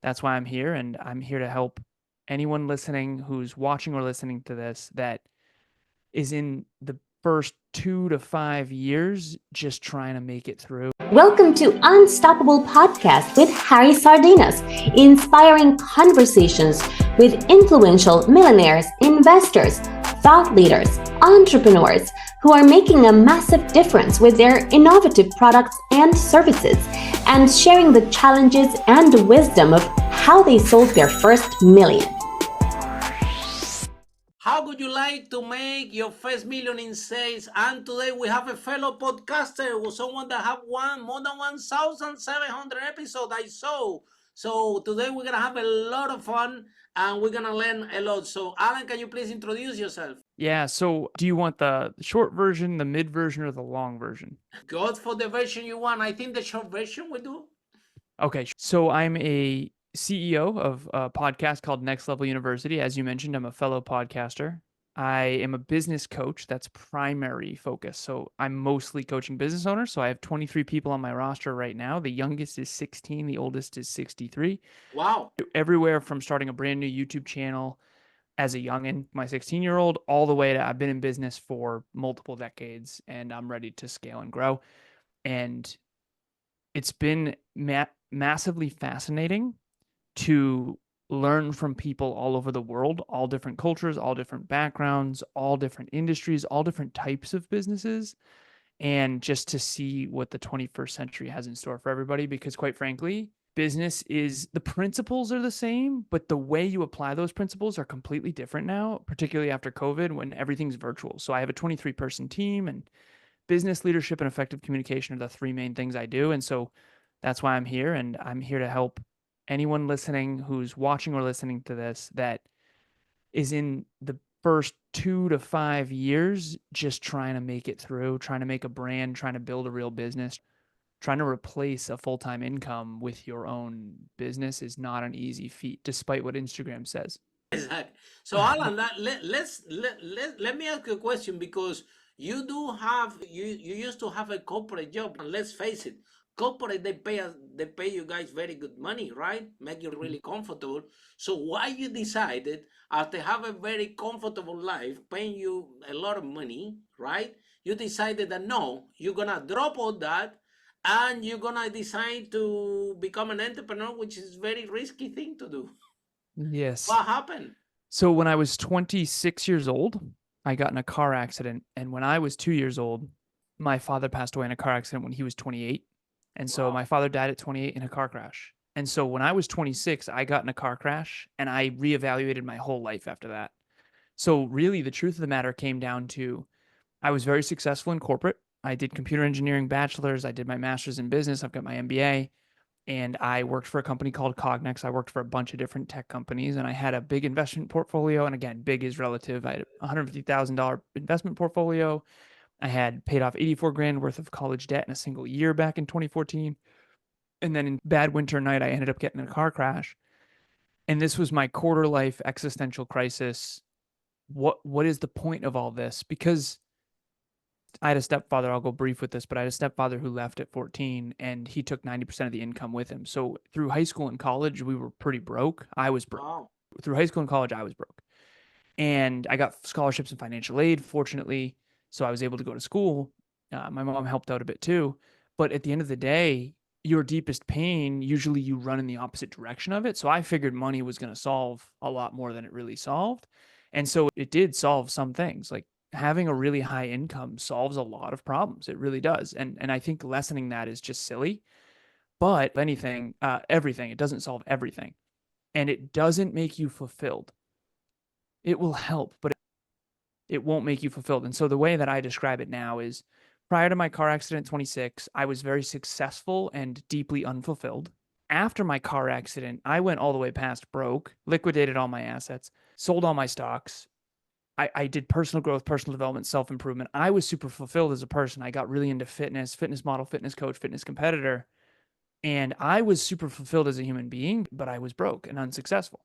That's why I'm here, and I'm here to help anyone listening who's watching or listening to this that is in the first 2 to 5 years just trying to make it through. Welcome to Unstoppable Podcast with Harry Sardinas, inspiring conversations with influential millionaires, investors, thought leaders, entrepreneurs who are making a massive difference with their innovative products and services, and sharing the challenges and the wisdom of how they sold their first million. How would you like to make your first million in sales? And today we have a fellow podcaster, someone that have more than 1,700 episodes I saw. So today we're gonna have a lot of fun and we're gonna learn a lot. So Alan, can you please introduce yourself? Yeah, so do you want the short version, the mid version, or the long version? Go for the version you want. I think the short version will do. Okay, so I'm a CEO of a podcast called Next Level University. As you mentioned, I'm a fellow podcaster. I am a business coach. That's primary focus. So I'm mostly coaching business owners. So I have 23 people on my roster right now. The youngest is 16, the oldest is 63. Wow. Everywhere from starting a brand new YouTube channel as a youngin, my 16-year-old, all the way to I've been in business for multiple decades and I'm ready to scale and grow. And it's been massively fascinating to learn from people all over the world, all different cultures, all different backgrounds, all different industries, all different types of businesses, and just to see what the 21st century has in store for everybody. Because quite frankly, business is, the principles are the same, but the way you apply those principles are completely different now, particularly after COVID when everything's virtual. So I have a 23-person team, and business leadership and effective communication are the three main things I do. And so that's why I'm here, and I'm here to help anyone listening who's watching or listening to this that is in the first 2 to 5 years just trying to make it through, trying to make a brand, trying to build a real business. Trying to replace a full-time income with your own business is not an easy feat, despite what Instagram says. Exactly. So Alan, let me ask you a question, because you do have you used to have a corporate job, and let's face it, corporate, they pay you guys very good money, right? Make you really comfortable. So why you decided, after have a very comfortable life, paying you a lot of money, right? You decided that no, you're gonna drop all that and you're gonna decide to become an entrepreneur, which is very risky thing to do. Yes. What happened? So when I was 26 years old, I got in a car accident. And when I was 2 years old, my father passed away in a car accident when he was 28. And so Wow. my father died at 28 in a car crash. And so when I was 26, I got in a car crash and I reevaluated my whole life after that. So really, the truth of the matter came down to I was very successful in corporate. I did computer engineering bachelor's. I did my master's in business. I've got my MBA. And I worked for a company called Cognex. I worked for a bunch of different tech companies, and I had a big investment portfolio. And again, big is relative. I had a $150,000 investment portfolio. I had paid off 84 grand worth of college debt in a single year back in 2014. And then in bad winter night, I ended up getting in a car crash. And this was my quarter life existential crisis. What is the point of all this? Because I had a stepfather, I'll go brief with this, but I had a stepfather who left at 14 and he took 90% of the income with him. So through high school and college, we were pretty broke. I was broke. Wow. Through high school and college, I was broke. And I got scholarships and financial aid, fortunately. So I was able to go to school. My mom helped out a bit too. But at the end of the day, your deepest pain, usually you run in the opposite direction of it. So I figured money was going to solve a lot more than it really solved. And so it did solve some things. Like having a really high income solves a lot of problems. It really does. And I think lessening that is just silly. But if anything, everything, it doesn't solve everything. And it doesn't make you fulfilled. It will help, but it won't make you fulfilled. And so the way that I describe it now is prior to my car accident, 26, I was very successful and deeply unfulfilled. After my car accident, I went all the way past broke, liquidated all my assets, sold all my stocks. I did personal growth, personal development, self-improvement. I was super fulfilled as a person. I got really into fitness, fitness model, fitness coach, fitness competitor. And I was super fulfilled as a human being, but I was broke and unsuccessful.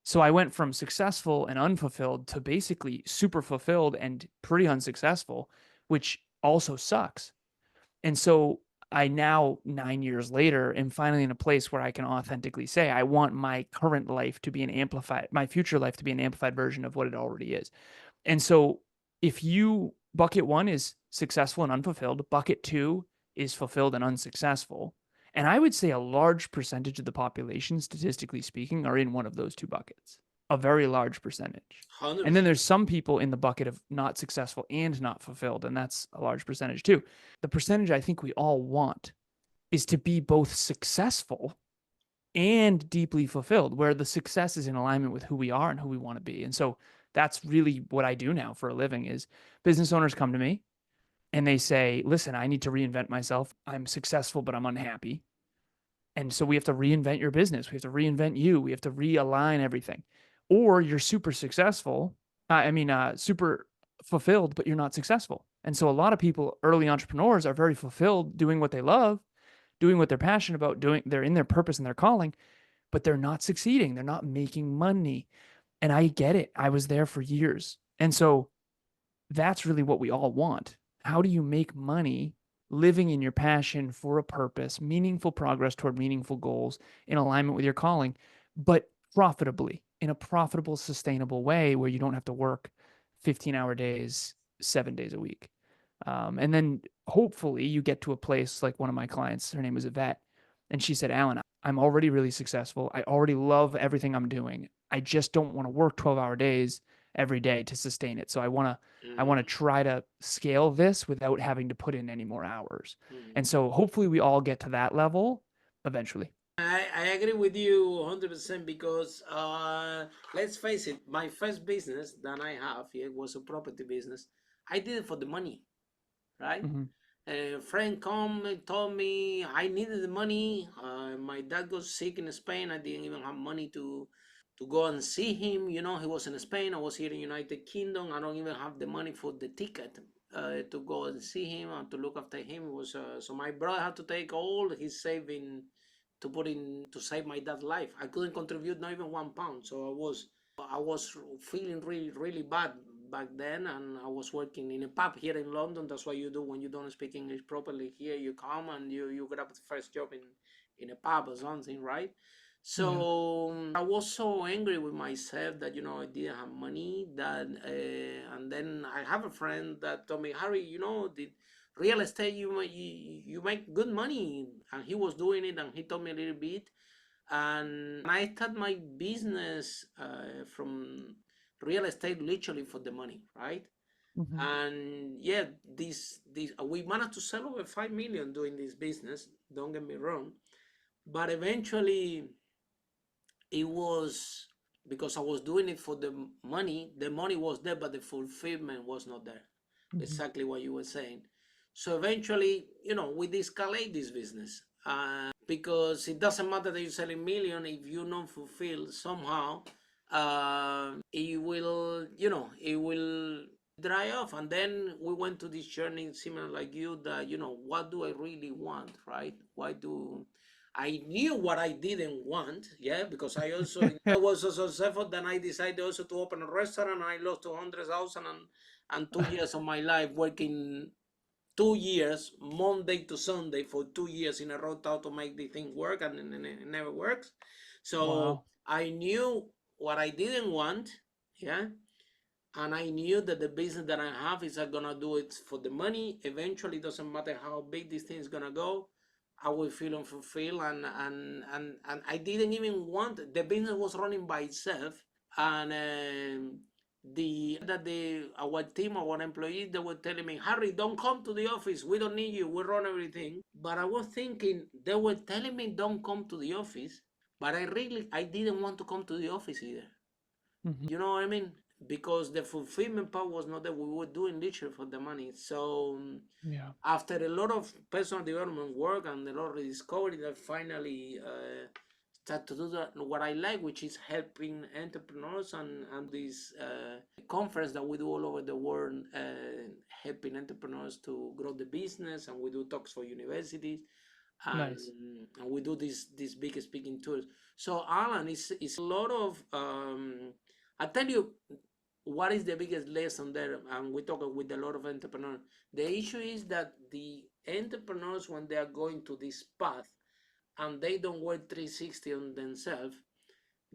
So I went from successful and unfulfilled to basically super fulfilled and pretty unsuccessful, which also sucks. And so I now, 9 years later, am finally in a place where I can authentically say, I want my current life to be an amplified, my future life to be an amplified version of what it already is. And so if you, bucket one is successful and unfulfilled, bucket two is fulfilled and unsuccessful. And I would say a large percentage of the population, statistically speaking, are in one of those two buckets, a very large percentage. And then 100%. there's some people in the bucket of not successful and not fulfilled, and that's a large percentage too. The percentage I think we all want is to be both successful and deeply fulfilled, where the success is in alignment with who we are and who we want to be. And so that's really what I do now for a living is business owners come to me and they say, listen, I need to reinvent myself. I'm successful, but I'm unhappy. And so we have to reinvent your business. We have to reinvent you. We have to realign everything. Or you're super successful. Super fulfilled, but you're not successful. And so a lot of people, early entrepreneurs, are very fulfilled doing what they love, doing what they're passionate about, doing, they're in their purpose and their calling, but they're not succeeding. They're not making money. And I get it. I was there for years. And so that's really what we all want. How do you make money living in your passion for a purpose, meaningful progress toward meaningful goals in alignment with your calling, but profitably, in a profitable, sustainable way where you don't have to work 15-hour days, 7 days a week? And then hopefully you get to a place like one of my clients, her name was Yvette, and she said, Alan, I'm already really successful. I already love everything I'm doing. I just don't want to work 12-hour days every day to sustain it. So I want to try to scale this without having to put in any more hours. And so hopefully we all get to that level eventually. I agree with you 100% because let's face it, my first business that I have, it was a property business. I did it for the money, right? Mm-hmm. A friend come and told me I needed the money. My dad got sick in Spain. I didn't even have money to go and see him. You know, he was in Spain. I was here in United Kingdom. I don't even have the money for the ticket to go and see him and to look after him. It was so my brother had to take all his saving to put in to save my dad's life. I couldn't contribute not even £1, so I was feeling really bad back then, and I was working in a pub here in London. That's what you do when you don't speak English properly here. You come and you grab the first job in a pub or something, right? Yeah. So I was so angry with myself that I didn't have money. And then I have a friend that told me, Harry, the real estate you make good money, and he was doing it, and he told me a little bit, and I started my business from real estate literally for the money, right? Mm-hmm. And yeah, this we managed to sell over 5 million doing this business, don't get me wrong, but eventually it was because I was doing it for the money. The money was there, but the fulfillment was not there. Mm-hmm. Exactly what you were saying. So eventually, we de-escalate this business because it doesn't matter that you're selling million if you're not fulfilled somehow. It will dry off. And then we went to this journey similar like you that what do I really want, right? Why do I knew what I didn't want, yeah, because I was so successful that I decided also to open a restaurant, and I lost 200,000 and 2 years of my life working 2 years, Monday to Sunday, for 2 years in a row, how to make the thing work, and it never works. So Wow. I knew what I didn't want, yeah, and I knew that the business that I have is I'm gonna do it for the money. Eventually, it doesn't matter how big this thing is gonna go. I will feel unfulfilled, and I didn't even want the business was running by itself, and the our team, our employees, they were telling me, Harry, don't come to the office. We don't need you. We run everything. But I was thinking they were telling me don't come to the office, but I didn't want to come to the office either. Mm-hmm. You know what I mean? Because the fulfillment part was not that we were doing literally for the money. So Yeah. after a lot of personal development work and a lot of rediscovery, I finally start to do what I like, which is helping entrepreneurs, and this conference that we do all over the world, helping entrepreneurs to grow the business, and we do talks for universities, and, Nice. and we do these big speaking tours. So Alan, it's a lot of I tell you what is the biggest lesson there, and we talk with a lot of entrepreneurs. The issue is that the entrepreneurs, when they are going to this path and they don't work 360 on themselves,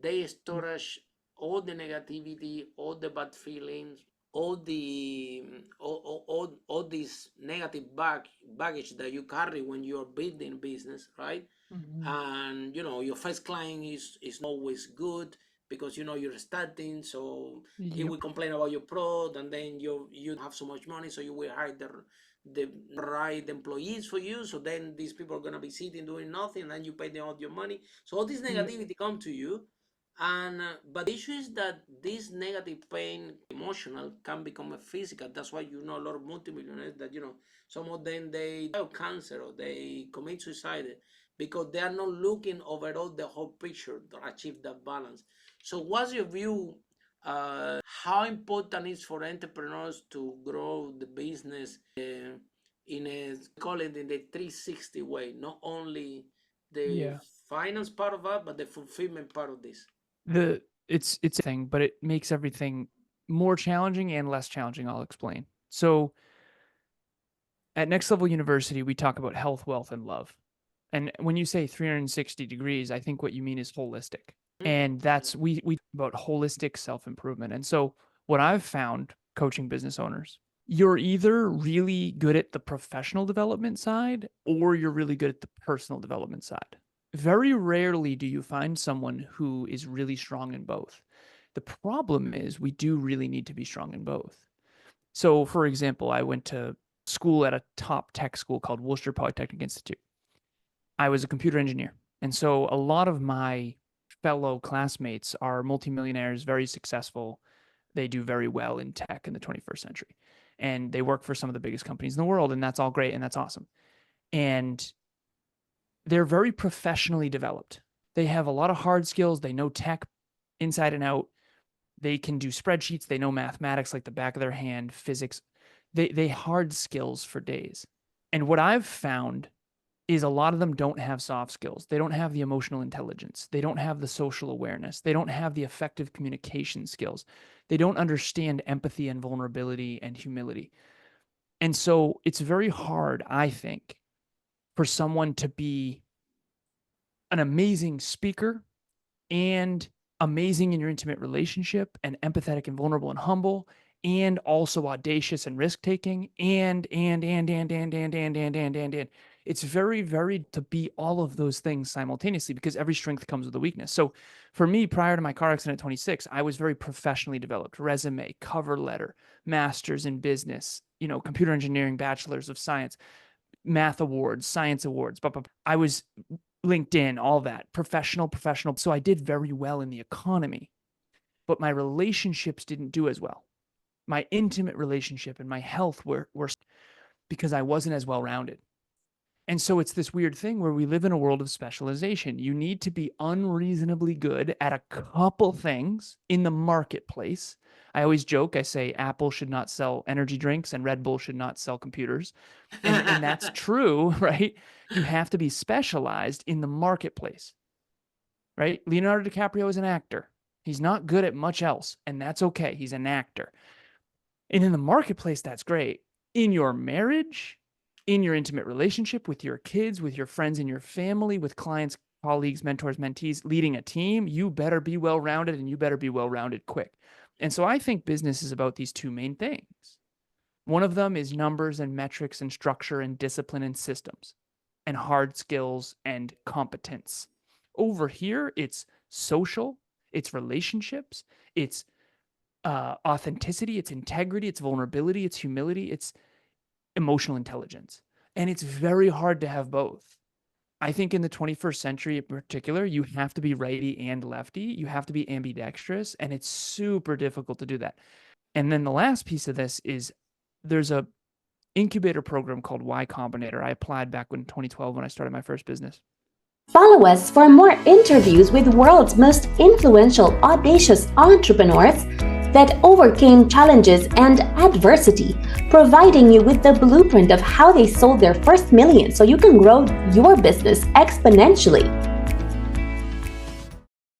they storage all the negativity, all the bad feelings, all the all this negative baggage that you carry when you're building business, right? Mm-hmm. And your first client is always good because you're starting, so he Yep. will complain about your product, and then you have so much money, so you will hire the right employees for you, so then these people are going to be sitting doing nothing, and then you pay them all your money, so all this Yep. negativity come to you. And but the issue is that this negative pain, emotional, can become a physical. That's why a lot of multimillionaires that some of them, they die of cancer or they commit suicide because they are not looking overall the whole picture to achieve that balance. So what's your view? How important is for entrepreneurs to grow the business in a, call it, in the 360 way, not only the Yeah. finance part of that, but the fulfillment part of this? It's a thing, but it makes everything more challenging and less challenging. I'll explain. So at Next Level University, we talk about health, wealth, and love. And when you say 360 degrees, I think what you mean is holistic. And that's we about holistic self-improvement. And so what I've found coaching business owners, you're either really good at the professional development side or you're really good at the personal development side. Very rarely do you find someone who is really strong in both. The problem is we do really need to be strong in both. So, for example, I went to school at a top tech school called Worcester Polytechnic Institute. I was a computer engineer. And so a lot of my fellow classmates are multimillionaires, very successful. They do very well in tech in the 21st century. And they work for some of the biggest companies in the world. And that's all great. And that's awesome. And they're very professionally developed. They have a lot of hard skills. They know tech inside and out. They can do spreadsheets. They know mathematics like the back of their hand, physics. They hard skills for days. And what I've found is a lot of them don't have soft skills. They don't have the emotional intelligence. They don't have the social awareness. They don't have the effective communication skills. They don't understand empathy and vulnerability and humility. And so it's very hard, I think, for someone to be an amazing speaker and amazing in your intimate relationship and empathetic and vulnerable and humble and also audacious and risk-taking and it's very to be all of those things simultaneously because every strength comes with a weakness. So for me, prior to my car accident at 26, I was very professionally developed. Resume, cover letter, master's in business, computer engineering, bachelor's of science, math awards, science awards. But I was LinkedIn, all that, professional. So I did very well in the economy, but my relationships didn't do as well. My intimate relationship and my health were because I wasn't as well-rounded. And so it's this weird thing where we live in a world of specialization. You need to be unreasonably good at a couple things in the marketplace. I always joke, I say Apple should not sell energy drinks and Red Bull should not sell computers. And that's true, right? You have to be specialized in the marketplace, right? Leonardo DiCaprio is an actor. He's not good at much else, and that's okay. He's an actor. And in the marketplace, that's great. In your marriage, in your intimate relationship with your kids, with your friends in your family, with clients, colleagues, mentors, mentees, leading a team, you better be well-rounded and you better be well-rounded quick. And so I think business is about these two main things. One of them is numbers and metrics and structure and discipline and systems and hard skills and competence. Over here, it's social, it's relationships, it's authenticity, it's integrity, it's vulnerability, it's humility, it's emotional intelligence. And it's very hard to have both. I think in the 21st century in particular, you have to be righty and lefty. You have to be ambidextrous, and it's super difficult to do that. And then the last piece of this is there's a incubator program called Y Combinator. I applied back in 2012 when I started my first business. Follow us for more interviews with world's most influential, audacious entrepreneurs that overcame challenges and adversity, providing you with the blueprint of how they sold their first million so you can grow your business exponentially.